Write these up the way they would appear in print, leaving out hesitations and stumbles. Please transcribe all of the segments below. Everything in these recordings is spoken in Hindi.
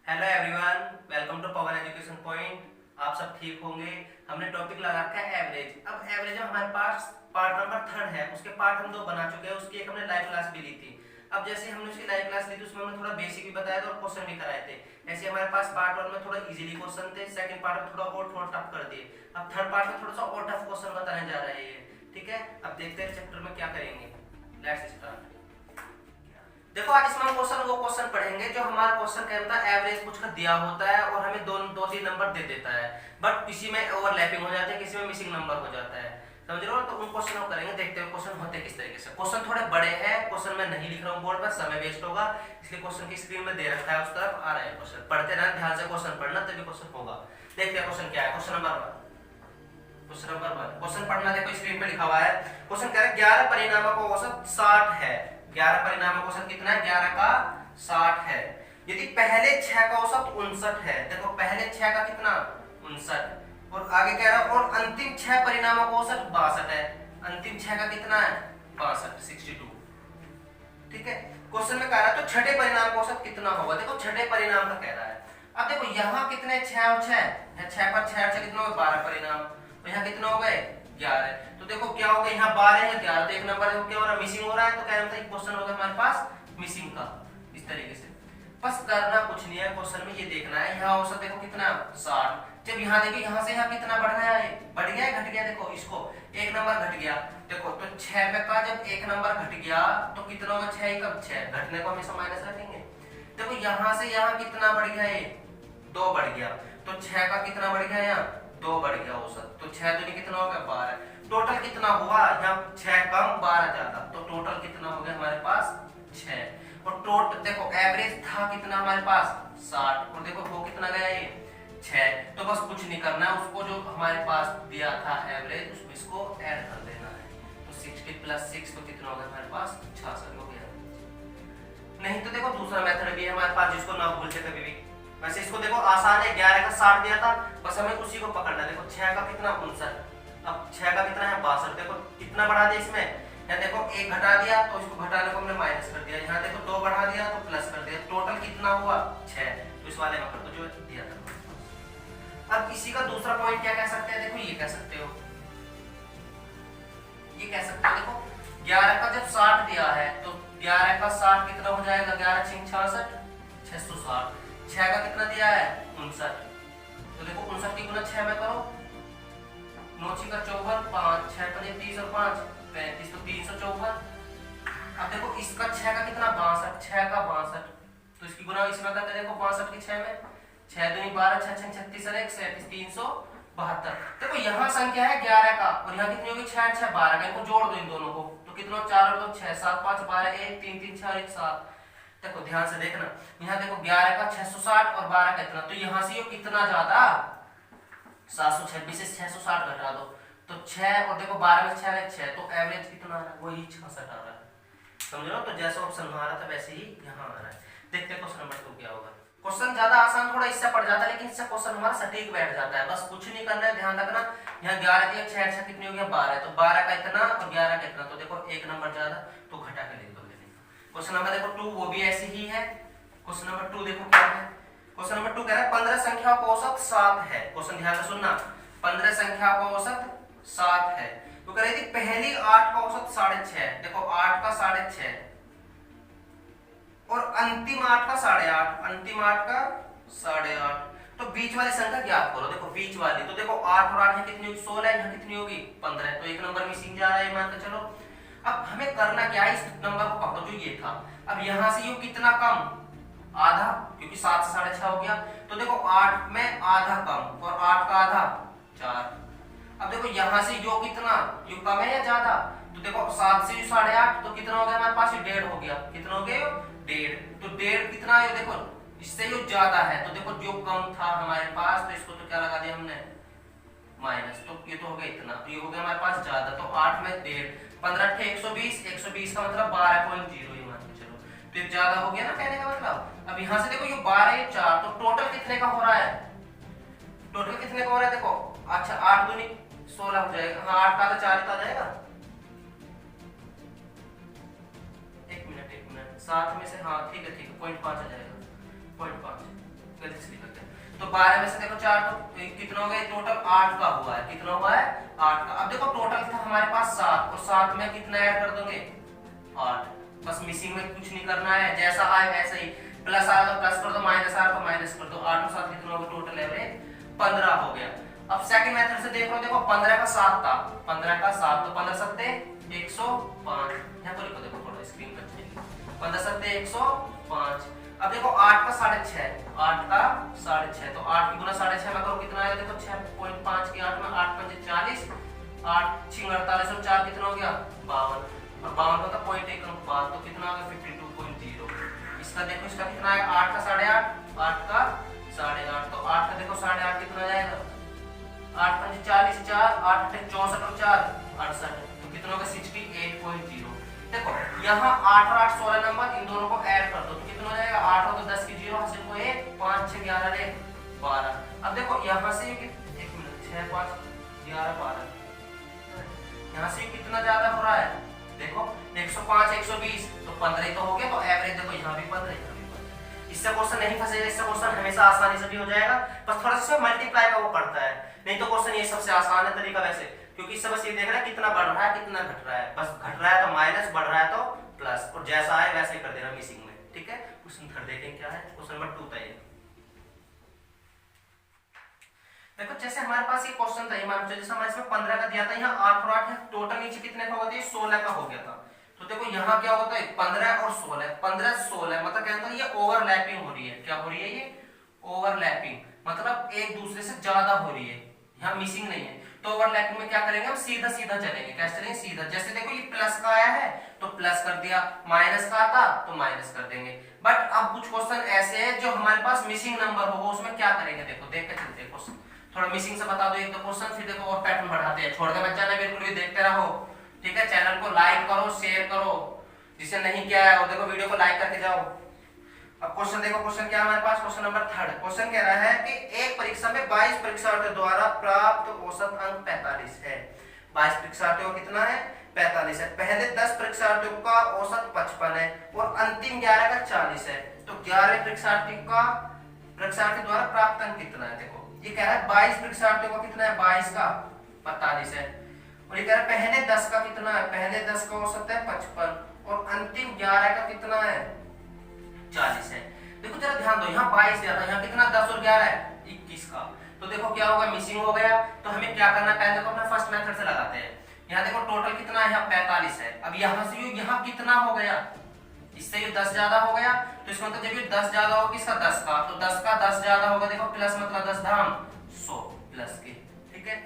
Hello everyone, welcome to Pawan education point. आप सब ठीक होंगे। हमने टॉपिक लगा रखा है एवरेज। अब एवरेज में हमारे पास पार्ट नंबर 3 है, उसके पार्ट हम 2 बना चुके हैं। उसकी एक हमने लाइव क्लास भी ली थी। अब जैसे हमने उसकी लाइव क्लास ली थी उसमें हमने थोड़ा बेसिक भी बताया था और क्वेश्चन भी कराए थे। ऐसे हमारे पास पार्ट 1 में थोड़ा इजीली क्वेश्चन थे, सेकंड पार्ट में थोड़ा टफ कर दिए। अब थर्ड पार्ट में थोड़ा सा और टफ क्वेश्चन बताने जा रहे हैं। ठीक है, अब देखते हैं चैप्टर में क्या करेंगे। Let's start. देखो आज इसमें हम वो क्वेश्चन पढ़ेंगे जो हमारा क्वेश्चन कहता है एवरेज कुछ का दिया होता है और हमें दो तीन नंबर दे देता है, बट किसी में ओवरलैपिंग हो जाती है, किसी में मिसिंग नंबर हो जाता है। समझ रहे हो? तो उन क्वेश्चन को करेंगे। देखते हैं क्वेश्चन होते किस तरीके से। क्वेश्चन थोड़े बड़े हैं, क्वेश्चन मैं नहीं लिख रहा हूँ बोर्ड पर, समय वेस्ट होगा, इसलिए क्वेश्चन की स्क्रीन में दे रखा है, उस तरफ आ रहा है क्वेश्चन। पढ़ते रहना, ध्यान से क्वेश्चन पढ़ना, तभी क्वेश्चन होगा। देखते हैं क्वेश्चन क्या है। क्वेश्चन नंबर 1 क्वेश्चन पढ़ना। देखो स्क्रीन पे लिखा हुआ है। क्वेश्चन कह रहा है 11 परिणामों का औसत 60 है। 11 परिणामों का औसत कितना है? 11 का 60 है। यदि पहले 6 का औसत 59 है। देखो पहले 6 का कितना? 59। और आगे कह रहा है और अंतिम 6 परिणामों का औसत 62 है। अंतिम 6 का कितना है? 62, 62। ठीक है। क्वेश्चन में कह रहा है तो छठे परिणाम का औसत कितना होगा? देखो छठे परिणाम का कह रहा है। अब देखो यहाँ कितने 6 और 6, 6 पर 6 और 6 कितना होगा? 12 परिणाम। तो यहाँ कितना हो गए? 11। तो देखो क्या हो गया, यहाँ 12 है 11, तो एक नंबर देखो क्या हो रहा है? मिसिंग हो रहा है। तो क्या होता है क्वेश्चन होगा हमारे पास मिसिंग का। इस तरीके से बस करना कुछ नहीं है। क्वेश्चन में ये देखना है यहाँ औसत देखो कितना? 60। जब यहाँ देखो यहाँ से यहाँ कितना बढ़ रहा है? बढ़ गया है घट गया? देखो इसको एक नंबर घट गया। देखो तो 6 पे का जब एक नंबर घट गया तो कितना होगा? 6 ही कब 6, घटने को हमेशा माइनस रखेंगे। देखो यहाँ से यहाँ कितना बढ़ गया? ये 2 बढ़ गया। तो 6 का कितना बढ़ गया? यहाँ 2 बढ़ गया औसत। तो 6 दूनी कितना हो गया? 12। टोटल कितना हुआ? यहाँ 6 कम 12 ज्यादा, तो टोटल कितना हो गया हमारे पास? 6। और टोटल देखो एवरेज था कितना हमारे पास? 60। और देखो वो कितना गया? ये 6। तो बस कुछ नहीं करना है, उसको जो हमारे पास दिया था एवरेज उसमें इसको ऐड कर देना है। तो 60 + 6 तो कितना हो गया हमारे पास? 66 हो गया। नहीं तो देखो दूसरा मेथड भी है हमारे पास जिसको ना भूलते कभी भी। वैसे इसको देखो आसान है, 11 का 60 दिया था, बस हमें उसी को पकड़ना है। देखो 6 का कितना? 59। अब 6 का कितना है? 62। देखो कितना बढ़ा दिया इसमें? यहाँ देखो 1 घटा दिया तो इसको घटाने को हमने माइनस कर दिया। यहाँ देखो 2 बढ़ा दिया तो प्लस कर दिया। टोटल कितना हुआ? 6। तो इस वाले में कर दो जो दिया था। अब इसी का दूसरा पॉइंट क्या कह सकते हैं? देखो ये कह सकते हो, ये कह सकते हो देखो 11 का जब 60 दिया है तो 11 का 60 कितना हो जाएगा? 11 × 6 = 66, 660। 6 का कितना दिया है? 59। तो देखो 59 की गुना 6 में करो, 9 × 6 = 54, 5 6 × 30 और 5 35, तो 354। अब देखो इसका 6 का कितना? 62, 6 का 62। तो इसकी गुना इसमें करके देखो 62 की 6 में, 6 दूनी 12, 6 × 6 = 36 और 1 37, 372। देखो यहाँ संख्या है 11 का और यहाँ कितनी होगी? 6 6 12 का। इनको जोड़ दो इन दोनों को, तो कितना? 4 और 2 6, 7 5 12, 1 3 3 4 1 7। देखो ध्यान से देखना, यहाँ देखो 11 का 660 और 12 का इतना, तो यहाँ से ये कितना ज्यादा? 726 से 660 घटा दो तो 6, और देखो 12 में 6 है 6, तो एवरेज कितना आ रहा है? वही 66 आ रहा है। समझ रहे हो? तो जैसा ऑप्शन में आ रहा था वैसे ही यहाँ आ रहा है। देखते हैं क्वेश्चन नंबर 2 क्या होगा। क्वेश्चन ज्यादा आसान थोड़ा इससे पड़ जाता है, लेकिन इससे क्वेश्चन हमारा सटीक बैठ जाता है। बस कुछ नहीं करना है, ध्यान रखना। यहाँ 11 दिया, 6 6 कितनी हो गया? 12। तो 12 का इतना और 11 का इतना, तो देखो एक नंबर ज्यादा, तो घटा के लिख दो। क्वेश्चन नंबर देखो 2 वो भी ऐसे ही है। क्वेश्चन नंबर 2 देखो क्या है। क्वेश्चन नंबर 2 कह रहा है 15 संख्याओं का औसत 7 है। क्वेश्चन ध्यान से सुनना, 15 संख्याओं का औसत 7 है। तो कह रही थी पहली 8 का औसत 6.5। देखो 8 का 6.5 और अंतिम 8 का 8.5, अंतिम 8 का 8.5। तो बीच वाली संख्या ज्ञात करो। देखो बीच वाली, तो देखो 8 और 8 यहाँ कितनी होगी? 16, यहाँ कितनी होगी? 15। तो एक नंबर मिसिंग जा रहा है, मान के चलो। अब हमें करना क्या है? इस नंबर को पकड़ो जो ये था। अब यहां से ये कितना कम? आधा, क्योंकि 7 से 6.5 हो गया। तो देखो 8 में आधा कम और 8 का आधा 4। अब देखो यहां से यो कितना? यो कम है या ज्यादा? तो देखो 7 से 8.5, तो कितना हो गया हमारे पास? 1.5 हो गया। कितना हो गया? 1.5। तो 1.5 कितना है? देखो इससे यो ज्यादा है, तो देखो जो कम था हमारे पास, तो इसको तो क्या लगा दिया हमने? माइनस। तो ये तो हो गया इतना, तो ये हो गया हमारे पास ज्यादा। तो 8 में 1.5, 15 × 120, 120 का मतलब 12.0 ये मान के चलो। तो ये ज्यादा हो गया ना कहने का मतलब। अब यहाँ से देखो ये 12 ये 4, तो टोटल कितने का हो रहा है? टोटल कितने का हो रहा है? देखो अच्छा 8 दूनी 16 हो जाएगा। हाँ 8 का तो 4 ही आ जाएगा। एक मिनट 7 में से, हाँ ठीक है 0.5 आ जाएगा। 0.5 गलती से लिखते हैं। तो 12 में से देखो 4 तो कितना हो गया टोटल 8 का हुआ है। कितना हुआ है 8 का। अब देखो टोटल था हमारे पास 7 और 7 में कितना ऐड कर दोगे 8। बस मिसिंग में कुछ नहीं करना है, जैसा आए वैसे ही। प्लस आया तो प्लस कर दो, माइनस आया तो माइनस कर दो। 8 और 7 कितना हो गया टोटल एवरेज 15 हो गया। अब सेकंड मेथड से देख लो, देखो 15 का 7 था, 15 का 7 तो 15 सत्ते 105। यहां पर लिखो, देखो थोड़ा स्क्रीन पर चलेगी। 15 सत्ते 105। अब देखो 8 का 6.5, 8 का 6.5 तो 8 की गुना 6.5 में करो कितना आएगा देखो 6.5 की 8 में 8 पंजे 40, 8 6 48 और 4 कितना हो गया 52 और 52 का 0.1 अनुपात तो कितना हो गया 52.0। इसका देखो इसका कितना है 8 का 8.5, 8 का 8.5 तो 8 का देखो 8.5 कितना आ जाएगा 8 पंजे 40, 4 8 64 और 4 68 तो कितना होगा 68.0। देखो यहाँ 8 और 8 16 नंबर, इन दोनों को ऐड कर दो तो कितना हो जाएगा 8 और 10 की 0 हासिल को 1 5 6 11 रे 12। अब देखो यहाँ से 1 मिनट 6 5 11 12 यहाँ से कितना ज्यादा हो रहा है देखो 105 120 तो 15 ही तो हो गया। तो एवरेज देखो यहाँ भी 15 यहाँ भी 15। इससे क्वेश्चन नहीं फंसेगा, इससे क्वेश्चन हमेशा आसानी से भी हो जाएगा, बस थोड़ा सा मल्टीप्लाई का वो पड़ता है। नहीं तो क्वेश्चन ये सबसे आसान है तरीका वैसे, क्योंकि इससे बस ये देख रहा है कितना बढ़ रहा है कितना घट रहा है। बस घट रहा है तो माइनस, बढ़ रहा है तो प्लस, और जैसा आए वैसे ही कर देना मिसिंग में। ठीक है, क्वेश्चन थर्ड देखें क्या है। क्वेश्चन नंबर 2 था ये। देखो जैसे हमारे पास ये क्वेश्चन था, जैसे हमारे इसमें 15 का दिया था, यहाँ 8 और 8 है, टोटल नीचे कितने का होता है 16 का हो गया था। तो देखो यहाँ क्या होता है 15 और 16, 15 16 मतलब क्या होता है ये ओवरलैपिंग हो रही है। क्या हो रही है ये ओवरलैपिंग, मतलब एक दूसरे से ज्यादा हो रही है, यहाँ मिसिंग नहीं है। तो ओवरलैपिंग में क्या करेंगे हम सीधा सीधा चलेंगे। कैसे चलेंगे सीधा, जैसे देखो ये प्लस का आया है तो प्लस कर दिया, माइनस का आता तो माइनस कर देंगे। बट अब कुछ क्वेश्चन ऐसे हैं जो हमारे पास मिसिंग नंबर होगा, उसमें क्या करेंगे देखो देख के चलते हैं क्वेश्चन। थोड़ा मिसिंग से बता दो एक दो क्वेश्चन, फिर देखो और पैटर्न बढ़ाते हैं। छोड़ के बच्चा ना बिल्कुल भी देखते रहो, ठीक है। चैनल को लाइक करो शेयर करो, जिसे नहीं किया है और देखो वीडियो को लाइक करके जाओ। अब क्वेश्चन देखो, क्वेश्चन क्या हमारे पास क्वेश्चन नंबर 3। क्वेश्चन कह रहा है कि एक परीक्षा में 22 परीक्षार्थियों द्वारा प्राप्त औसत अंक 45 है। 22 परीक्षार्थियों का कितना है 45 है। पहले 10 परीक्षार्थियों का औसत 55 है और अंतिम 11 का 40 है। तो 11वें परीक्षार्थी द्वारा प्राप्त अंक कितना है। देखो ये कह रहा है 22 परीक्षार्थियों का कितना है 22 का 45 है, और ये कह रहा है पहले 10 का कितना है, पहले 10 का औसत है 55 और अंतिम 11 का कितना है 40 है। देखो जरा ध्यान दो, यहाँ 22 दिया था, यहाँ कितना 10 और 11 है 21 का। तो देखो क्या होगा मिसिंग हो गया। तो हमें क्या करना है, पहले देखो अपना फर्स्ट मेथड से लगाते हैं। यहाँ देखो टोटल कितना है यहाँ 45 है। अब यहाँ से यहाँ कितना हो गया, इससे ये 10 ज्यादा हो गया, तो इसका मतलब जब ये 10 ज्यादा हो किसका 10 का, तो 10 का 10 ज्यादा होगा। देखो प्लस मतलब 10 धाम 100 प्लस के, ठीक है।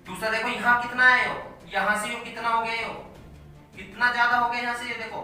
दूसरा देखो यहाँ कितना है यहाँ से ये कितना हो गया, कितना ज्यादा हो गया यहाँ से, ये देखो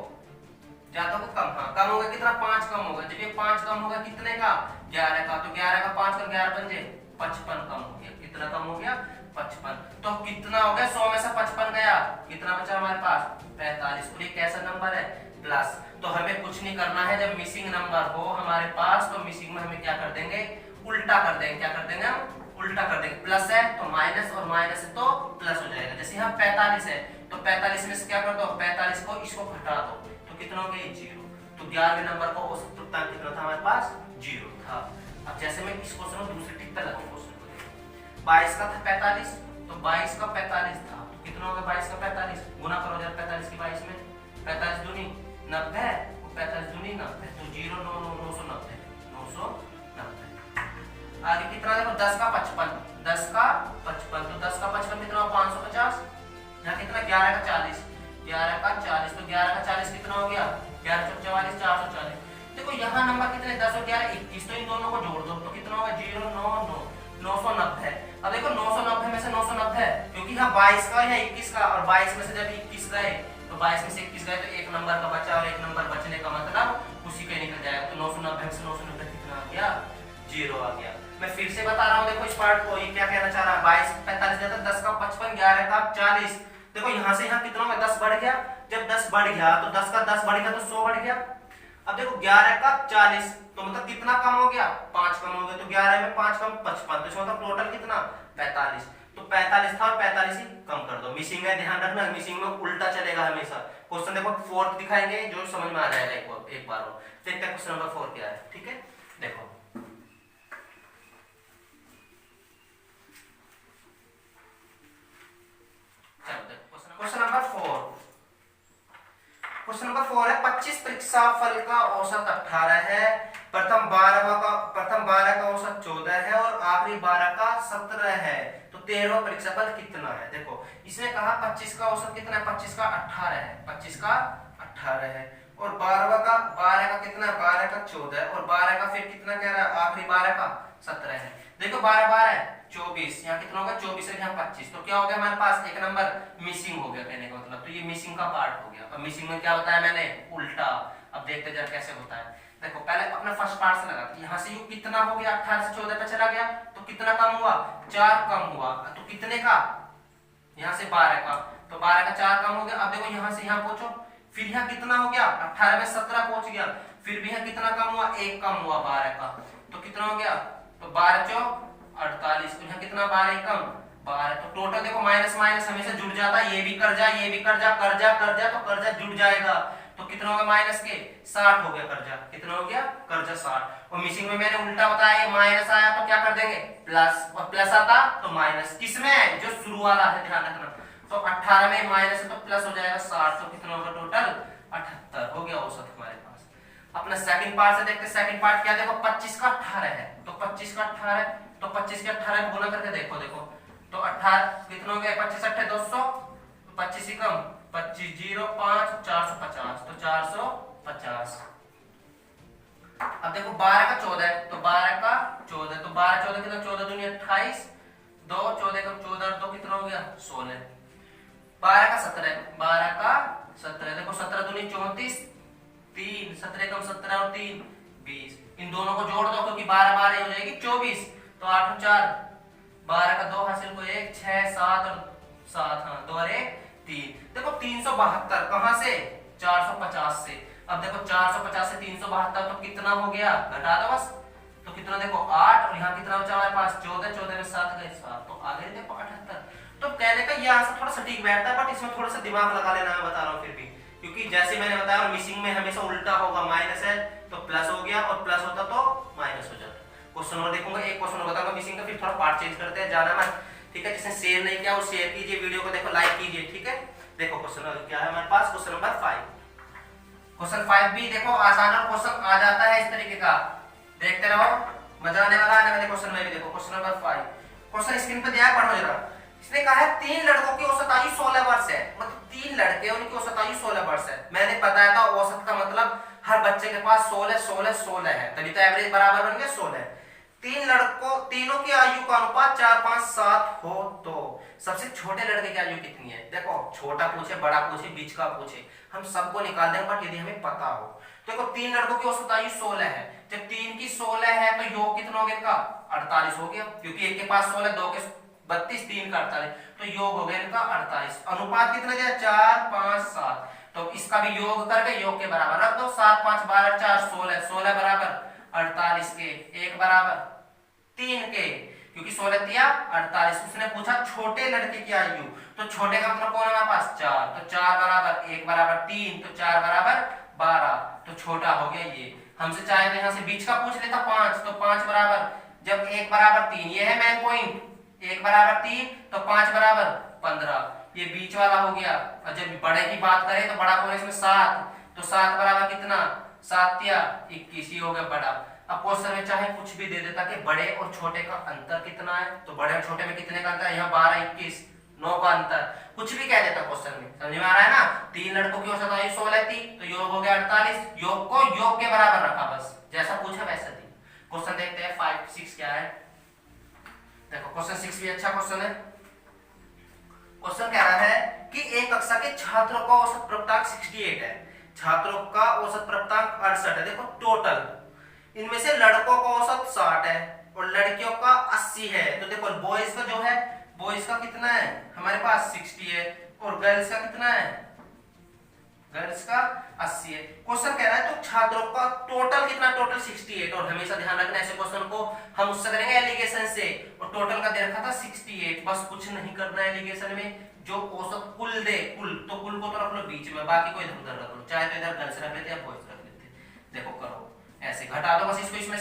ज्यादा को कम, हाँ कम होगा कितना 5 कम होगा। जब ये 5 कम होगा कितने का 11 का, तो 11 का 5 का 11 पंजे 55 कम हो गया। कितना कम हो गया 55। तो कितना हो गया 100 में से 55 गया, कितना बचा हमारे पास 45। और ये कैसा नंबर है प्लस। तो हमें कुछ नहीं करना है, जब मिसिंग नंबर हो हमारे पास तो मिसिंग में हमें क्या कर देंगे उल्टा कर देंगे। क्या कर देंगे हम उल्टा कर देंगे। प्लस है तो माइनस और माइनस है तो प्लस हो जाएगा। जैसे यहाँ 45 है तो 45 में से क्या कर दो 45 को इसको घटा दो तो कितना हो गया 0। तो 11वें नंबर का औसत तुल्यकांक कितना था हमारे पास 0 था। अब जैसे मैं इस क्वेश्चन को दूसरे टिक पे लगाऊं, क्वेश्चन को 22 का था 45 तो 22 का 45 था, तो कितना होगा 22 का 45 गुना करो जरा 45 की 22 में, 45 दूनी 90 और 45 दूनी 90 तो 0 9 9 990 990। आगे कितना देखो 10 का 55, 10 का 55 तो 10 का 55 कितना 550। यहाँ कितना 11 का 40, 11 का 40 तो 11 का 40 कितना हो गया 11 चौक 44 440। देखो यहाँ नंबर कितने 10 और 11 21, तो इन दोनों को जोड़ दो तो कितना होगा 0 9 9 990। अब देखो 990 में से 990 है क्योंकि यहाँ 22 का या 21 का, और 22 में से जब 21 गए तो 22 में से 21 गए तो एक नंबर का बचा, और एक नंबर बचने का मतलब उसी का निकल जाएगा। तो 990 में से 990 कितना आ गया 0 आ गया। मैं फिर से बता रहा हूँ, देखो इस पार्ट को ये क्या कहना चाह रहा है 22 45 जाता 10 का 55 11 का 40। देखो यहाँ से यहाँ कितना में 10 बढ़ गया, जब 10 बढ़ गया तो 10 का 10 बढ़ गया तो 100 बढ़ गया। अब देखो 11 का 40 तो मतलब कितना कम हो गया 5 कम हो गया, तो 11 में 5 कम 55 तो इसका मतलब टोटल कितना 45। तो 45 था और 45 ही कम कर दो। मिसिंग है ध्यान रखना, मिसिंग में उल्टा चलेगा हमेशा। क्वेश्चन देखो 4th दिखाएंगे जो समझ में आ जाएगा एक बार और। देखते हैं क्वेश्चन नंबर 4 क्या है, ठीक है। देखो औसत 18 है, प्रथम 12 का औसत 14 है और आखिरी 12 का 17 है। तो 13वां परीक्षाफल कितना है? देखो इसने कहा 25 का औसत कितना है, 25 का 18 है, 25 का 18 है और 12 का कितना है, 12 का 14 है और 12 का फिर कितना कह रहा है, आखिरी 12 का 17 है। देखो 12 12 है 24, यहाँ कितना होगा 24 है, यहाँ 25, तो क्या हो गया हमारे पास एक नंबर मिसिंग हो गया कहने का मतलब। तो ये मिसिंग का पार्ट हो गया। अब मिसिंग में क्या बताया मैंने, उल्टा। अब देखते जरा कैसे होता है। देखो पहले अपना फर्स्ट पार्ट से लगाते, यहाँ से यू कितना हो गया, 18 से 14 पे चला गया तो कितना कम हुआ, 4 कम हुआ। तो कितने का, यहाँ से 12 का, तो 12 का 4 कम हो गया। अब देखो यहाँ से यहाँ पहुंचो, फिर यहाँ कितना हो गया, 18 में 17 पहुंच गया, फिर भी यहाँ कितना कम हुआ, 1 कम हुआ 12 का, तो कितना हो गया, तो 12 चौक 48, तो यहाँ कितना 12 कम 12। तो टोटल देखो माइनस माइनस हमेशा जुड़ जाता है, ये भी कर जा, ये भी कर जा, कर जा कर जा, तो कर्जा जुड़ जाएगा। तो कितना हो गया माइनस के 60 हो गया कर्जा, कितना हो गया कर्जा 60। और मिसिंग में मैंने उल्टा बताया, ये माइनस आया तो क्या कर देंगे प्लस, और प्लस आता तो माइनस। किसमें, जो शुरू वाला है ध्यान रखना। तो 18 में माइनस है तो प्लस हो जाएगा 60, तो कितना होगा टोटल 78 हो गया औसत हमारे पास। अपना सेकंड पार्ट से देखते, सेकंड पार्ट क्या, देखो 25 का 18 है, तो 25 का 18 है, तो 25 के 18 गुना करके देखो, देखो तो 18 कितना हो गया, 25 8 200, 25 ही कम 25 0 5 450, तो 450। अब देखो 12 का 14 है, तो 12 का 14, तो 12 14 कितना, 14 दूनी 28, 2 14 कम 14, तो कितना हो गया 16। 12 का 17 है, 12 का 17, देखो 17 दूनी 34, 3 17 कम 17 और 3 20, इन दोनों को जोड़ दो क्योंकि 12 12 हो जाएगी 24, तो 8 और 4 12 का 2 हासिल को 1 6 7 और 7, हाँ 2 और 1 3। देखो 372 कहां से, 450 से। अब देखो 450 से 372 तो कितना हो गया, घटा दो बस, तो कितना देखो 8 और यहाँ कितना बचा हमारे पास 14, 14 में 7 गए 7, तो आ गए देखो 78। तो कहने का ये आंसर थोड़ा सटीक बैठता है, बट इसमें थोड़ा सा दिमाग लगा लेना, मैं बता रहा हूँ फिर भी, क्योंकि जैसे मैंने बताया मिसिंग में हमेशा उल्टा होगा, माइनस है तो प्लस हो गया और प्लस होता तो माइनस हो जाता। क्वेश्चन और देखूंगा, एक क्वेश्चन और बताऊंगा मिसिंग का, फिर थोड़ा पार्ट चेंज करते हैं, जाना मत, ठीक है। जिसने शेयर नहीं किया वो शेयर कीजिए, वीडियो को देखो, लाइक कीजिए, ठीक है। देखो क्वेश्चन क्या है हमारे पास, क्वेश्चन नंबर 5। क्वेश्चन 5 भी देखो आसान और क्वेश्चन आ जाता है इस तरीके का, देखते रहो, मजा आने वाला है। मैंने क्वेश्चन में भी देखो, क्वेश्चन नंबर 5, क्वेश्चन स्क्रीन पर दिया है, पढ़ो जरा। इसने कहा है 3 लड़कों की औसत आयु 16 वर्ष है, मतलब 3 लड़के उनकी औसत आयु 16 वर्ष है। मैंने बताया था औसत का मतलब हर बच्चे के पास 16 16 16 है, तभी तो एवरेज बराबर बन गया 16। 3 लड़कों, तीनों की आयु का अनुपात 4 5 7 हो तो सबसे छोटे लड़के की आयु कितनी है। देखो छोटा पूछे, बड़ा पूछे, बीच का पूछे, हम सबको निकाल देंगे, बट यदि हमें पता हो। देखो 3 लड़कों की औसत आयु 16 है, जब 3 की 16 है तो योग कितना हो गया इनका 48 हो गया, क्योंकि एक के पास 16, 2 के 32, 3 का 48, तो योग हो गया इनका 48। अनुपात कितना दिया 4 5 7, तो इसका भी योग करके योग के बराबर रख दो, 7 5 12 4 16, 16 बराबर 48 के, 1 बराबर 3 के, क्योंकि 16 दिया 48। उसने पूछा छोटे लड़के की आयु, तो छोटे का मतलब कौन है हमारे पास 4, तो 4 बराबर 1 बराबर 3, तो 4 बराबर 12, तो छोटा हो गया ये। हमसे चाहे तो यहाँ से बीच का पूछ लेता 5, तो 5 बराबर, जब 1 बराबर 3, ये है मेन पॉइंट, 1 बराबर 3 तो 5 बराबर 15, ये बीच वाला हो गया। और जब बड़े की बात करें तो बड़ा कौन है इसमें 7, तो 7 बराबर कितना 7 या 21, ही हो गया बड़ा। अब क्वेश्चन में चाहे कुछ भी दे देता कि बड़े और छोटे का अंतर कितना है, तो बड़े और छोटे में कितने का अंतर है, यहाँ 12 21 9 का अंतर, कुछ भी कह देता क्वेश्चन में, समझ में आ रहा है ना। 3 लड़कों की औसत आयु 16 थी, तो योग हो गया 48, योग को योग के बराबर रखा, बस जैसा पूछा वैसा थी। क्वेश्चन देखते हैं 5 6 क्या है। देखो क्वेश्चन 6 भी अच्छा क्वेश्चन है। क्वेश्चन कह रहा है कि एक कक्षा के छात्रों का औसत प्राप्तांक 68 है, छात्रों का औसत प्राप्तांक 68 है। देखो टोटल इनमें से लड़कों का औसत 60 है और लड़कियों का 80 है। तो देखो बॉयज का जो है, बॉयज का कितना है हमारे पास 60 है और गर्ल्स का कितना है, गर्ल्स का 80 है। क्वेश्चन कह रहा है तो छात्रों का टोटल कितना, टोटल 68, और हमेशा ध्यान रखना ऐसे क्वेश्चन को हम उससे करेंगे एलिगेशन से, और टोटल का दे रखा था 68, बस कुछ नहीं करना है एलिगेशन में, जो औसत कुल दे, कुल तो कुल को तो रख लो बीच में, बाकी को इधर उधर रख लो, चाहे तो इधर गर्ल्स रख लेते या बॉयज रख लेते। देखो करो ऐसे, घटा दो बस इसको इसमें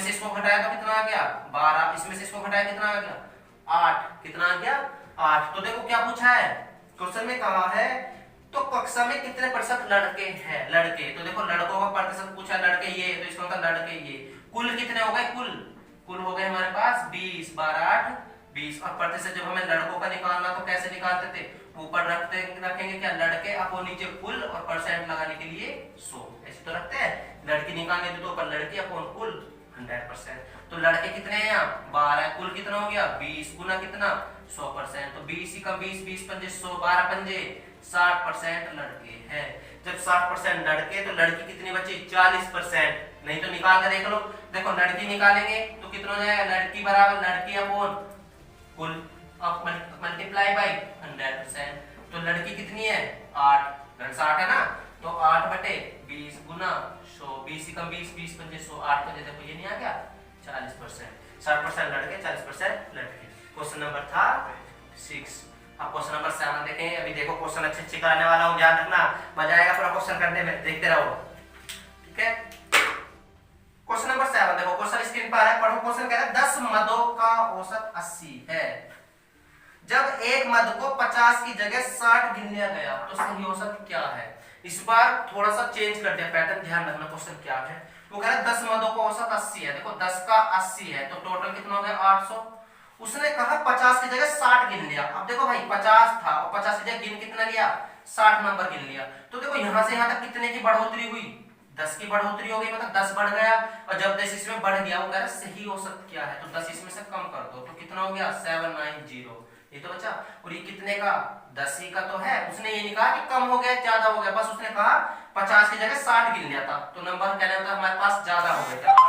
से इसको घटाया तो कितना आ गया 12, इसमें से इसको घटाया कितना आ गया 8, कितना आ गया 8। तो देखो क्या पूछा है क्वेश्चन में, कहा है तो कक्षा में कितने प्रतिशत लड़के हैं, लड़के, तो देखो लड़कों का प्रतिशत पूछा, लड़के ये, तो इसका मतलब लड़के ये, कुल कितने हो गए, कुल हो गए हमारे पास 20, 12 8 20, और प्रतिशत जब हमें लड़कों का निकालना तो कैसे निकालते थे, ऊपर रखेंगे क्या, लड़के अपो नीचे कुल, और परसेंट लगाने के लिए 100, ऐसे तो रखते हैं, लड़की निकालने तो ऊपर लड़की अपन कुल 100%, तो लड़के कितने हैं यहाँ 12, कुल कितना हो गया 20 गुना कितना 100%, तो 20 का 20, 20 पंजे 100, 12 पंजे 60% लड़के हैं। जब 60% लड़के तो लड़की कितनी बची 40%, नहीं तो निकाल कर देख लो, देखो लड़की निकालेंगे तो कितना हो जाएगा, लड़की बराबर लड़की अपॉन कुल, अब मल्टीप्लाई बाई 100%, तो लड़की कितनी है 8, 60 है ना, तो 8 बटे 20 गुना 100, 20 का 20, 20 पंजे 100, 8 पंजे देखो ये नहीं आ गया 40%, 60% लड़के 40% लड़के। क्वेश्चन नंबर था 6। अब क्वेश्चन नंबर 7 देखें, अभी देखो क्वेश्चन अच्छे कराने वाला हूं, ध्यान रखना, मजा आएगा पूरा क्वेश्चन करने में, देखते रहो, ठीक है। क्वेश्चन नंबर 7 देखो, क्वेश्चन स्क्रीन पर है, पढ़ो। क्वेश्चन कह रहा है 10 मदों का औसत 80 है, जब एक मद को 50 की जगह 60 गिन लिया गया तो सही औसत क्या है। इस बार थोड़ा सा चेंज कर दिया पैटर्न, ध्यान रखना क्वेश्चन क्या है। वो कह रहा है 10 मदों का औसत 80 है, देखो 10 का 80 है तो टोटल कितना हो गया 800, उसने कहा 50 की जगह 60 गिन लिया। अब देखो भाई 50 था और 50 की जगह गिन कितना लिया 60 नंबर गिन लिया, तो देखो यहां से यहां तक कितने की बढ़ोतरी हुई 10 की बढ़ोतरी हो गई, मतलब 10 बढ़ गया, और जब 10 इसमें बढ़ गया वो कह रहा है सही औसत क्या है, तो 10 इसमें से कम कर दो तो कितना हो गया 790, ये तो बचा। और ये कितने का 10 ही का तो है, उसने ये नहीं कहा कि कम हो गया ज्यादा हो गया, बस उसने कहा 50 की जगह 60 गिन लिया था, तो नंबर कहने मतलब हमारे पास ज्यादा हो गए थे,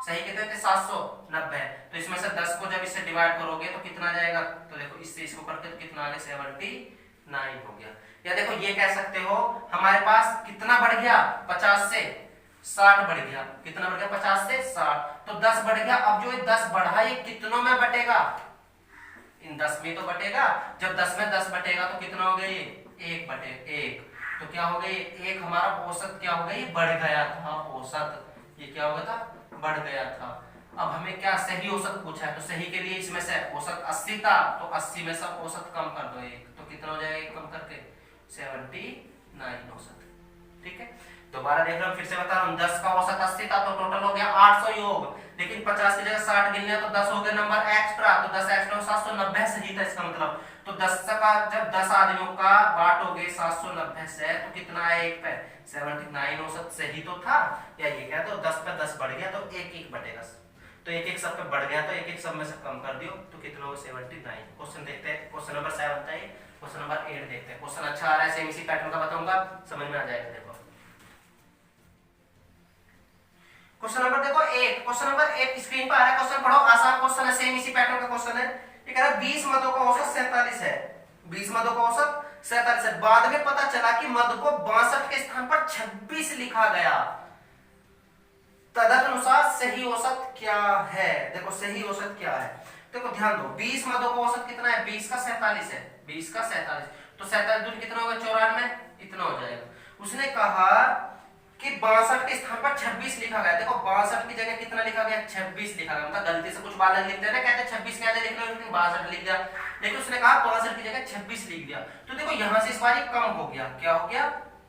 सही कितने थे 790, तो इसमें से 10 को जब इससे डिवाइड करोगे तो कितना जाएगा, तो देखो इससे इसको करके तो कितना आ गया 79 हो गया। या देखो ये कह सकते हो हमारे पास कितना बढ़ गया 50 से 60 बढ़ गया, कितना बढ़ गया 50 से 60, तो 10 बढ़ गया। अब जो ये 10 बढ़ा ये कितनों में बटेगा, इन 10 में तो बटेगा, जब 10 में 10 बटेगा तो कितना हो गया ये 1 बटे 1, तो क्या हो गया ये 1 हमारा औसत क्या हो गया, ये बढ़ गया था औसत, ये क्या हो गया था बढ़ गया था। अब हमें क्या सही औसत पूछा है, तो सही के लिए इसमें से औसत 80 था तो 80 में से औसत कम कर दो 1, तो कितना हो जाएगा कम करके 79 औसत, ठीक है। दोबारा देख रहा हूं, फिर से बता रहा हूं, 10 का औसत 80 था तो टोटल हो गया 800 योग, लेकिन 50 की जगह 60 गिन लिया तो 10 हो गए नंबर एक्स्ट्रा, तो 10 एक्स्ट्रा 790 सही था इसका मतलब, तो 10 का जब 10 आदमियों का बांटोगे 790 से तो कितना है 1 पे 79 औसत सही तो था, या ये क्या, तो 10 पे 10 बढ़ गया तो 1 बटेगा, तो 1 सब पे बढ़ गया तो 1 सब में से कम कर दियो तो कितना होगा 79। क्वेश्चन देखते हैं, क्वेश्चन नंबर 7 था ये, क्वेश्चन नंबर 8 देखते हैं। क्वेश्चन अच्छा आ रहा है, सेम इसी पैटर्न का बताऊंगा, समझ में आ जाएगा। देखो क्वेश्चन नंबर देखो 8, क्वेश्चन नंबर 8 स्क्रीन पर आ रहा है, क्वेश्चन पढ़ो, आसान क्वेश्चन है, सेम इसी पैटर्न का क्वेश्चन है। ये कह रहा है 20 मदों का औसत 47 है, 20 मदों का औसत 47 है, बाद में पता चला कि मद को 62 के स्थान पर 26 लिखा गया, तदनुसार सही औसत क्या है। देखो सही औसत क्या है, देखो ध्यान दो, 20 मदों का औसत कितना है 20 का 47 है, 20 का 47, तो 47 दूनी कितना होगा 94, इतना हो जाएगा। उसने कहा कि 62 के स्थान पर 26 लिखा गया, देखो 62 की जगह कितना लिखा गया 26 लिखा गया, मतलब गलती से कुछ बालक लिखते हैं ना, कहते हैं 26 क्या लिख लो, लेकिन 62 लिख दिया, लेकिन उसने कहा 62 की जगह 26 लिख दिया, तो देखो यहां से इस बार कम हो गया, क्या हो गया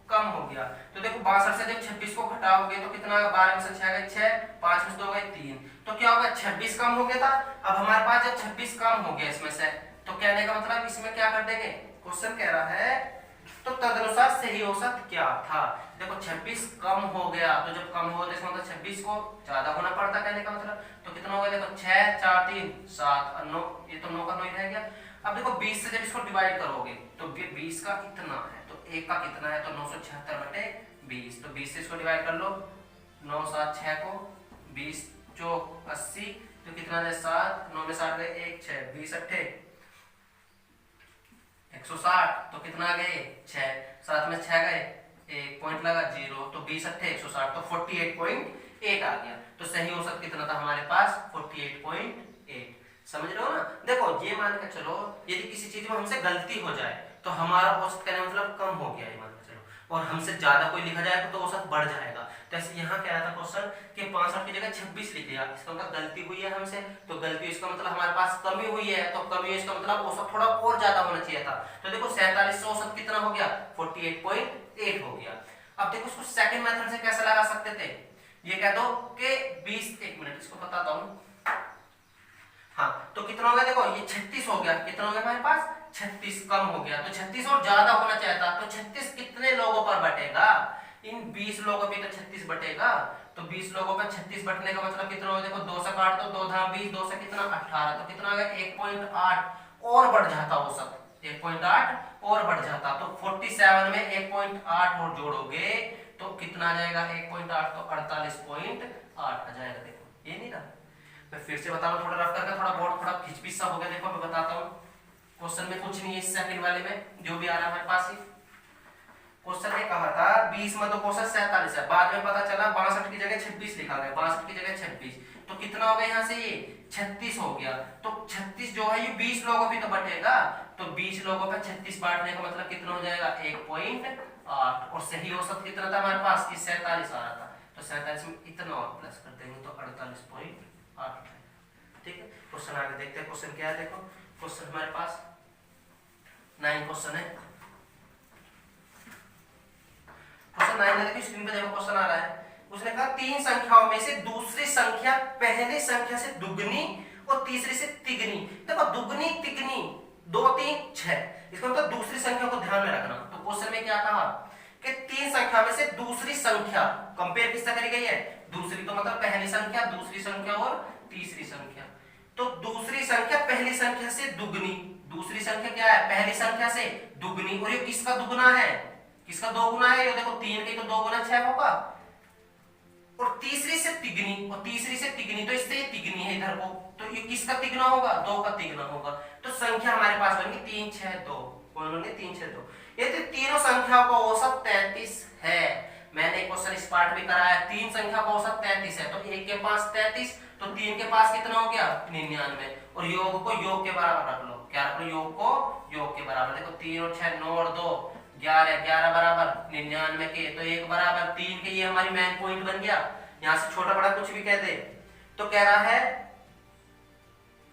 कम हो गया, तो देखो 62 से जब 26 को घटाओगे तो कितना 12 में से 6 गए 6, 5 में से 2 गए 3, तो क्या होगा 26 कम हो गया था। अब हमारे पास जब 26 कम हो गया इसमें से, तो कहने का मतलब इसमें क्या कर देंगे, क्वेश्चन कह रहा है तो तदनुसार सही औसत क्या था। देखो 26 कम हो गया, तो जब कम हो तो इसका मतलब 26 को ज्यादा होना पड़ता, कहने का मतलब, तो कितना हो गया देखो 6 4 3 7 और 9, ये तो 9 का 9 ही रह गया। अब देखो 20 से जब इसको डिवाइड करोगे तो 20 का कितना है, तो 1 का कितना है, तो 976 बटे 20, तो 20 से इसको डिवाइड कर लो, 9 7 6 को 20 चौक 80, तो कितना है 7, 9 में 7 गए 1 6, 20 अट्ठे 160, तो कितना आ गए 6, 7 में 6 गए 1 पॉइंट लगा 0, तो 20 अट्ठे 160, तो 48.8 आ गया, तो सही औसत कितना था हमारे पास 48.8, समझ रहे हो ना। देखो ये मान के चलो यदि किसी चीज में हमसे गलती हो जाए तो हमारा औसत कहने मतलब कम हो गया, ये मान के चलो, और हमसे ज्यादा कोई लिखा जाएगा तो औसत बढ़ जाएगा। तो ऐसे यहाँ क्या आया था क्वेश्चन कि 65 की जगह 26 लिख दिया, इसका मतलब गलती हुई है हमसे, तो गलती इसका मतलब हमारे पास कमी हुई है, तो कमी इसका मतलब औसत थोड़ा और ज्यादा होना चाहिए था। तो देखो 47 से औसत कितना हो गया, 48.8 हो गया। अब देखो इसको सेकंड मेथड से कैसे लगा सकते थे, ये कह दो कि 20, एक मिनट इसको बताता हूं। हाँ तो कितना हो गया, देखो ये 36 हो गया, कितना हो गया हमारे पास 36, कम हो गया, तो 36 और ज्यादा होना चाहिए था। तो 36 कितने लोगों पर बटेगा, इन 20 लोगों पे तो 36 बटेगा, तो 20 लोगों पर 36 बटने का मतलब कितना होगा, देखो 2 से काट दो, 2 धाम 20, 2 से कितना 18, तो कितना हो गया 1.8 और बढ़ जाता औसत, 1.8 और बढ़ जाता, तो 47 में 1.8 और जोड़ोगे तो कितना आ जाएगा 1.8, तो 48.8 आ जाएगा। देखो ये नहीं था, मैं फिर से बता रहा हूं, थोड़ा रफ करके, थोड़ा बोर्ड थोड़ा खिंचपिच सा हो गया। देखो मैं बताता हूं, क्वेश्चन में कुछ नहीं है, इस सेकंड वाले में जो भी आ रहा है हमारे पास ही क्वेश्चन ने कहा था 20 में तो क्वेश्चन 47 है, बाद में पता चला 62 की जगह 26 लिखा गया, 62 की जगह 26, तो कितना हो गया यहाँ से ये 36 हो गया। तो 36 जो है ये 20 लोगों पे तो बटेगा, तो 20 लोगों पे 36 बांटने का मतलब कितना हो जाएगा 1.8, और सही औसत कितना था हमारे पास, 47 आ रहा था, तो 47 में इतना और प्लस कर देंगे तो 48.8। ठीक है, क्वेश्चन आगे देखते हैं, क्वेश्चन क्या है, देखो क्वेश्चन हमारे पास 9 क्वेश्चन है, क्वेश्चन 9 में देखो स्क्रीन पे देखो क्वेश्चन आ रहा है, उसने कहा 3 संख्याओं में से दूसरी संख्या पहली संख्या से दुगनी और तीसरी से तिगनी। देखो दुगनी तिगनी 2 3 6, इसका मतलब दूसरी संख्या को ध्यान में रखना। तो क्वेश्चन में क्या कहा कि 3 संख्या में से दूसरी संख्या कंपेयर किससे करी गई है, दूसरी, तो मतलब पहली संख्या, दूसरी संख्या और तीसरी संख्या। तो दूसरी संख्या पहली संख्या से दुगनी, दूसरी संख्या क्या है पहली संख्या से दुगनी, और ये किसका दुगना है, किसका 2 गुना है, ये देखो 3 की तो 2 गुना 6 होगा, और तीसरी से तिगनी, और तीसरी से तिगनी तो इससे तिगनी है इधर को, तो ये किसका तिगना होगा, 2 का तिगना होगा। तो संख्या हमारे पास बनेगी 3 6 2, कौन बनेगी 3 6 2। ये तो तीनों संख्याओं का औसत 33 है, मैंने क्वेश्चन इस पार्ट में कराया, 3 संख्या का औसत 33 है, तो 1 के पास 33, तो 3 के पास कितना हो गया 99, और योग को योग के बराबर रख लो, क्या रख लो, योग को योग के बराबर। देखो 3 और 6 9 और 2 11, 11 बराबर 99 के, तो 1 बराबर 3 के, ये हमारी मेन पॉइंट बन गया। यहां से छोटा बड़ा कुछ भी कह दे तो कह रहा है,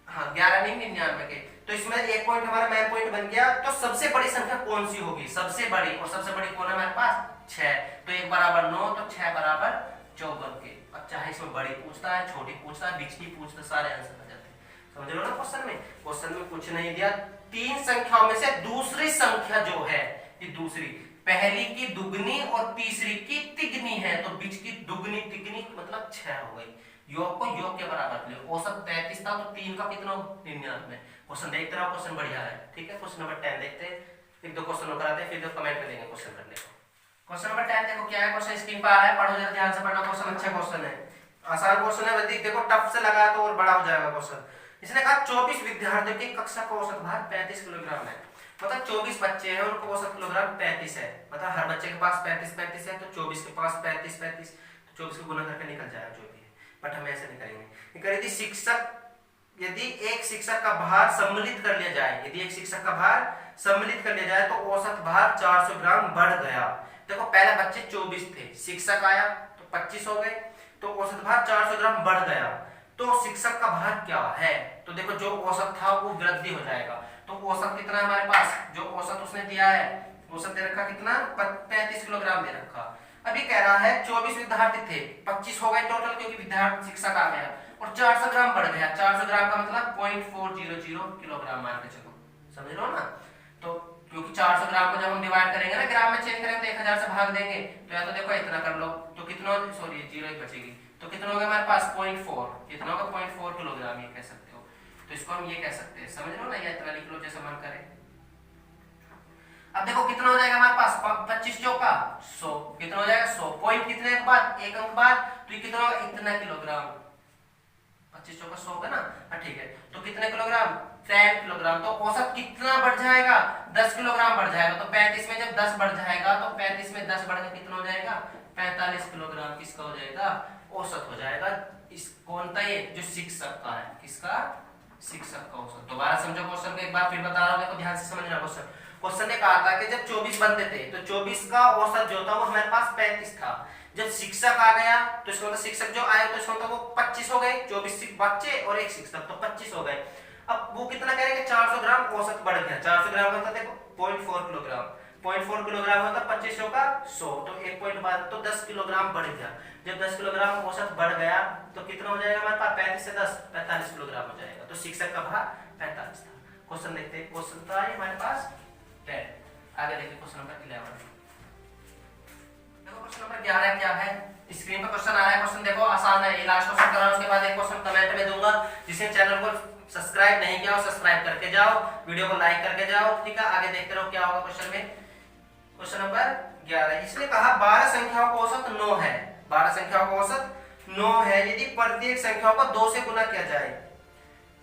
हाँ 11 नहीं 99 के, तो इसमें एक पॉइंट हमारा मेन पॉइंट बन गया। तो सबसे बड़ी संख्या कौन सी होगी, सबसे बड़ी, और सबसे बड़ी कौन है हमारे पास 6, तो 1 बराबर 9, तो 6 बराबर 54 के। अब चाहे इसमें बड़ी पूछता है, छोटी पूछता है, बीच की पूछता है, सारे आंसर आ जाते हैं। समझ लो ना, क्वेश्चन में कुछ नहीं दिया, 3 संख्याओं में से दूसरी संख्या जो है, ये दूसरी, पहली की दुगनी और तीसरी की तिगनी है, तो बीच की दुगनी तिगनी मतलब 6 हो गई। योग को योग के बराबर ले, औसत 33 था, तो 3 का कितना 99। क्वेश्चन देखते रहो, क्वेश्चन बढ़िया है। ठीक है, क्वेश्चन नंबर 10 देखते हैं, एक दो क्वेश्चन कराते हैं, फिर जो कमेंट में देंगे क्वेश्चन करने को। क्वेश्चन नंबर 10 देखो क्या है, क्वेश्चन स्क्रीन पर आ रहा है, पढ़ो जरा ध्यान से पढ़ना, क्वेश्चन अच्छा क्वेश्चन है, आसान क्वेश्चन है, वैदिक देखो टफ से लगा तो और बड़ा हो जाएगा क्वेश्चन। इसने कहा 24 विद्यार्थियों की कक्षा का औसत भार 35 किलोग्राम है, मतलब 24 बच्चे हैं, उनको औसत किलोग्राम 35 है, मतलब हर बच्चे के पास 35 है, तो 24 के पास 35, तो 24 को गुना करके निकल जाएगा जो भी है, बट हम ऐसे नहीं करेंगे। यदि शिक्षक, यदि एक शिक्षक का भार सम्मिलित कर लिया जाए, यदि एक शिक्षक का भार सम्मिलित कर लिया जाए तो औसत भार 400 ग्राम बढ़ गया। देखो पहले बच्चे 24 थे, शिक्षक आया तो 25 हो गए, तो औसत भार 400 ग्राम बढ़ गया, तो शिक्षक का भार क्या है, तो देखो जो औसत था वो वृद्धि हो जाएगा। तो औसत कितना है हमारे पास, जो औसत उसने दिया है, औसत दे रखा कितना 35 किलोग्राम दे रखा। अभी कह रहा है 24 विद्यार्थी थे, 25 हो गए टोटल, क्योंकि विद्यार्थी शिक्षक आ गया, और 400 ग्राम बढ़ गया, 400 ग्राम का मतलब 0.400 किलोग्राम मान के चलो, समझ लो ना। तो क्योंकि 400 ग्राम को जब हम डिवाइड करेंगे ना, ग्राम में चेंज करेंगे तो 1000 से भाग देंगे, तो या तो देखो इतना कर लो, तो कितना, सॉरी 0 ही बचेगी, तो कितना होगा हमारे पास 0.4, कितना होगा 0.4 किलोग्राम, ये कह सकते हो। तो इसको हम ये कह सकते हैं, समझ लो ना, या इतना लिख लो जैसे मन करे। अब देखो कितना हो जाएगा हमारे पास 25 चौका 100, कितना हो जाएगा 100, पॉइंट कितने के बाद, एक अंक बाद, तो ये कितना होगा इतना किलोग्राम, 25 चौका 100 होगा ना, ठीक है, तो कितने किलोग्राम 10 किलोग्राम, तो औसत कितना बढ़ जाएगा 10 किलोग्राम बढ़ जाएगा, तो 35 में जब 10 बढ़ जाएगा, तो 35 में 10 बढ़ के कितना हो जाएगा 45 किलोग्राम, किसका हो जाएगा औसत हो जाएगा। इस कौन था ये, जो शिक्षक का है, किसका, शिक्षक का औसत। दोबारा समझो क्वेश्चन को एक बार फिर बता रहा हूं, देखो ध्यान से समझना क्वेश्चन। क्वेश्चन ने कहा था कि जब 24 बनते थे तो 24 का औसत जो था वो हमारे पास 35 था। जब शिक्षक आ गया तो इसका मतलब शिक्षक जो आए तो इसका मतलब वो 25 हो गए, 24 बच्चे और एक शिक्षक तो 25 हो गए। अब वो कितना कह रहे हैं कि 400 ग्राम औसत बढ़ गया। 400 ग्राम का देखो 0.4 किलोग्राम, 0.4 किलोग्राम होता 2500 का 100 तो 1.5 तो 10 किलोग्राम बढ़ गया। जब 10 किलोग्राम औसत बढ़ गया तो कितना हो जाएगा हमारे पास 35 से 10 45 किलोग्राम हो जाएगा। तो शिक्षक का भार 45 था। क्वेश्चन देखते हैं, क्वेश्चन था हमारे पास 10। आगे देखिए क्वेश्चन नंबर 11। देखो क्वेश्चन नंबर 11 क्या है, स्क्रीन पर क्वेश्चन आ रहा है। क्वेश्चन देखो आसान है, ये लास्ट क्वेश्चन कर रहा हूं, उसके बाद एक क्वेश्चन कमेंट में दूंगा। जिसने चैनल को सब्सक्राइब नहीं किया हो सब्सक्राइब करके जाओ, वीडियो को लाइक करके जाओ, ठीक है। आगे देखते रहो क्या होगा क्वेश्चन में। क्वेश्चन नंबर 11 इसने कहा 12 संख्याओं का औसत 9 है। 12 संख्याओं का औसत 9 है। यदि प्रत्येक संख्याओं को 2 से गुना किया जाए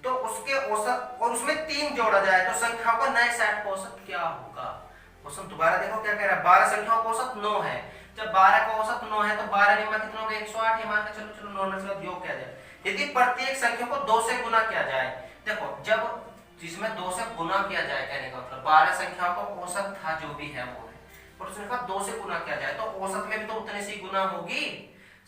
तो उसके औसत और उसमें 3 जोड़ा जाए तो संख्याओं का नए सेट का औसत क्या होगा। क्वेश्चन दोबारा देखो क्या कह रहा है। 12 संख्याओं का औसत 9 है। जब 12 का औसत 9 है तो 12 निम्न कितना हो गया 108। ये मान के चलो नॉर्मल से योग किया जाए। यदि प्रत्येक संख्या को 2 से गुना किया जाए, देखो जब जिसमें 2 से गुना किया जाए कहने का मतलब 12 संख्याओं का औसत था जो भी है वो है, और उसने कहा 2 से गुना किया जाए तो औसत में भी तो उतने सी गुना होगी।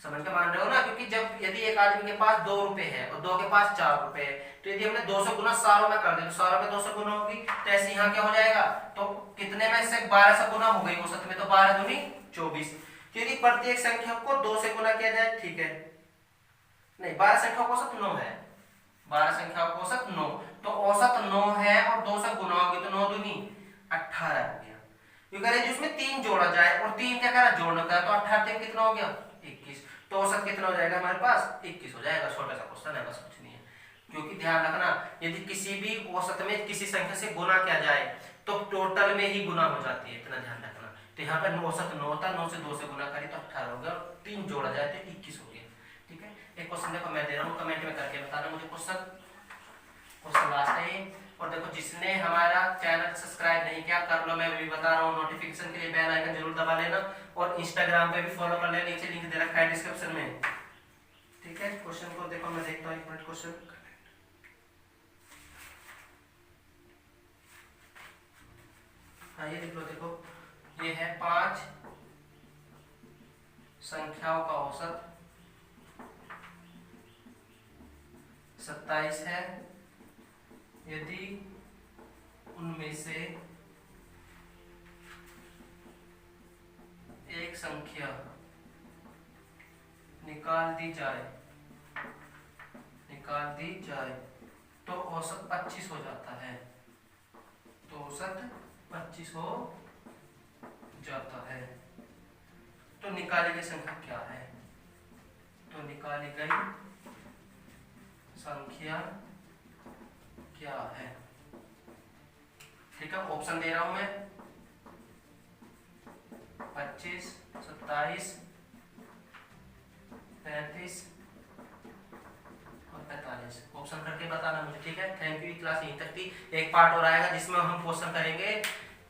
समझ के मान रहे हो ना, क्योंकि जब यदि एक आदमी के पास 2 रुपए है और 2 के पास 4 रुपए है तो यदि हमने 2 से गुना 100 में कर दिया तो 100 में 2 से गुना होगी। तो ऐसे यहाँ क्या हो जाएगा, तो कितने में से 12 से गुना हो गई औसत में, तो 12 दूनी 24। यदि प्रत्येक संख्या को 2 से गुना किया जाए, ठीक है, नहीं 12 संख्या का औसत 9 है। 12 संख्या का औसत 9, तो औसत 9 है और 2 से गुना होगी तो 9 दूनी 18 हो गया। ये कह रहे हैं जिसमें 3 जोड़ा जाए और 3 क्या कह रहा जोड़ने का, तो 18 3 कितना हो गया 21। तो औसत कितना हो जाएगा हमारे पास 21 हो जाएगा। छोटा सा क्वेश्चन है, बस कुछ नहीं है। क्योंकि ध्यान रखना यदि किसी भी औसत में किसी संख्या से गुना किया जाए तो टोटल में ही गुना हो जाती है, इतना ध्यान रखना। तो यहाँ पर औसत 9 था, 9 से 2 से गुना करी तो 18 हो गया और 3 जोड़ा जाए तो 21 हो गया। ठीक है, एक क्वेश्चन देखो मैं दे रहा हूँ, कमेंट में करके बताना मुझे क्वेश्चन लास्ट है। और देखो जिसने हमारा चैनल सब्सक्राइब नहीं किया कर लो, मैं भी बता रहा हूँ, नोटिफिकेशन के लिए बेल आइकन जरूर दबा लेना और इंस्टाग्राम पे भी फॉलो कर लेना, नीचे लिंक दे रखा है डिस्क्रिप्शन में। ठीक है, क्वेश्चन को देखो मैं देखता हूँ, एक मिनट क्वेश्चन। हाँ ये देख लो, देखो ये है 5 संख्याओं का औसत 27 है। यदि उनमें से एक संख्या निकाल दी जाए तो औसत 25 हो जाता है। तो औसत 25 हो जाता है। तो निकाली गई संख्या क्या है, तो निकाली गई संख्या क्या है। ठीक है, ऑप्शन दे रहा हूं मैं 25, 27, 35 और 45। ऑप्शन करके बताना मुझे, ठीक है। थैंक यू, क्लास यहीं तक थी। एक पार्ट और आएगा जिसमें हम क्वेश्चन करेंगे,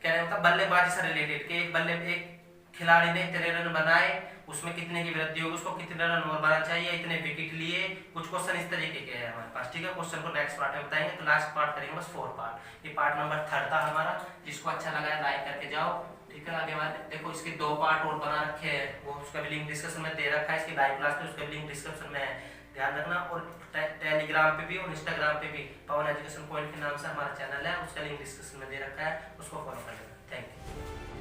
कह रहे मतलब बल्लेबाजी से रिलेटेड कि एक खिलाड़ी ने इतने रन बनाए, उसमें कितने की वृद्धि होगी, उसको कितने रन और बनाना चाहिए, इतने विकेट लिए, कुछ क्वेश्चन इस तरीके के हैं हमारे पास। ठीक है, क्वेश्चन को नेक्स्ट पार्ट में बताएंगे। तो लास्ट पार्ट करेंगे बस 4 पार्ट। ये पार्ट नंबर 3 था हमारा। जिसको अच्छा लगा है लाइक करके जाओ। ठीक है, आगे बाद देखो इसके 2 पार्ट और बना रखे हैं, वो उसका भी लिंक डिस्क्रिप्शन में दे रखा है। इसकी लाइव क्लास में उसका भी लिंक डिस्क्रिप्शन में है, ध्यान रखना। और टेलीग्राम पे भी और इंस्टाग्राम पे भी पवन एजुकेशन पॉइंट के नाम से हमारा चैनल है, उसका लिंक डिस्क्रिप्शन में दे रखा है, उसको फॉलो कर लेना। Thank you.